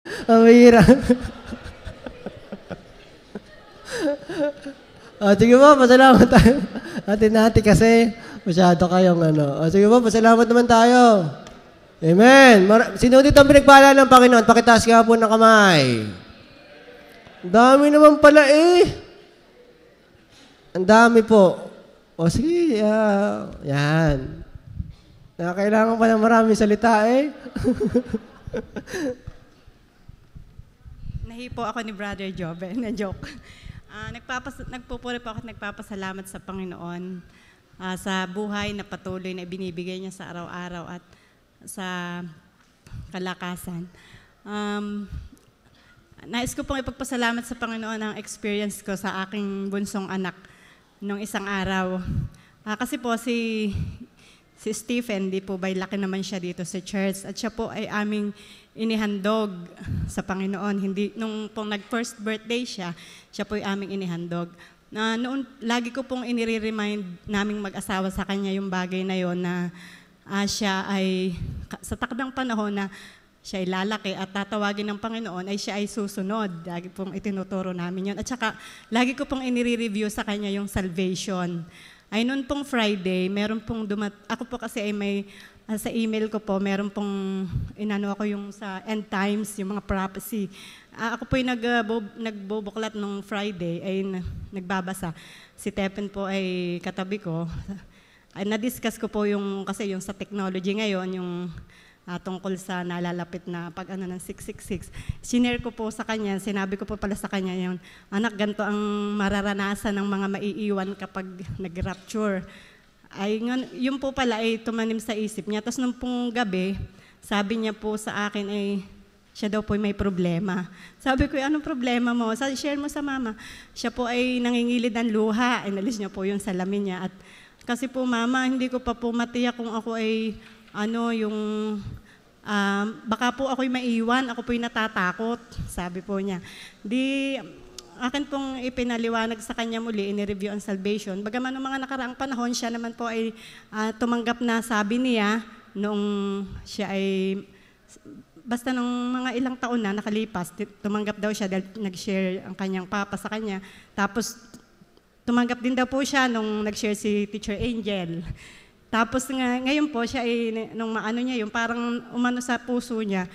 Ang bihira. Sige po, pasalamat tayo. Hati-hati kasi masyado kayong ano. Sige po, pasalamat naman tayo. Amen. Sino dito ang pinagpala ng Panginoon? Pakitaas ka po ng kamay. Ang dami naman pala eh. Ang dami po. O sige, yan. Kailangan pa ng maraming salita eh. Nahipo ako ni Brother Jobe. Na-joke. Nagpupuri po ako at nagpapasalamat sa Panginoon sa buhay na patuloy na binibigay niya sa araw-araw at sa kalakasan. Nais ko pong ipagpasalamat sa Panginoon ang experience ko sa aking bunsong anak nung isang araw. Kasi po si Stephen, di po ba'y laki naman siya dito sa church at siya po ay aming inihandog sa Panginoon. Nung pong nag-first birthday siya po ay aming inihandog. Noon, lagi ko pong inire-remind naming mag-asawa sa kanya yung bagay na yon na siya ay, sa takdang panahon na siya ay lalaki at tatawagin ng Panginoon, ay siya ay susunod. Lagi pong itinuturo namin yun. At saka, lagi ko pong inire-review sa kanya yung salvation. Ay noon pong Friday, meron pong ako po kasi ay may, sa email ko po, meron pong, inano ako yung sa end times, yung mga prophecy. Ako po yung nagbubuklat nung Friday, ay nagbabasa. Si Tepen po ay katabi ko. Ay na-discuss ko po yung, kasi yung sa technology ngayon, yung tungkol sa nalalapit na pag-ano ng 666. Sinare ko po sa kanya, sinabi ko po pala sa kanya yun, anak, ganito ang mararanasan ng mga maiiwan kapag nag-rapture. Ay, yun po pala ay tumanim sa isip niya. Tapos nung pong gabi, sabi niya po sa akin ay, siya daw po may problema. Sabi ko, anong problema mo? Share mo sa mama. Siya po ay nangingilid ng luha. Inalis niya po yung salamin niya. At kasi po, mama, hindi ko pa po matiyak kung ako ay yung baka po ako'y maiwan, ako po'y natatakot, sabi po niya. Akin pong ipinaliwanag sa kanya muli, in-review ang salvation. Bagaman noong mga nakaraang panahon, siya naman po ay tumanggap na, sabi niya, noong siya ay, basta nung mga ilang taon na nakalipas, tumanggap daw siya dahil nag-share ang kanyang papa sa kanya. Tapos, tumanggap din daw po siya nung nag-share si Teacher Angel. Tapos ngayon po siya ay nung maano niya yung parang umano sa puso niya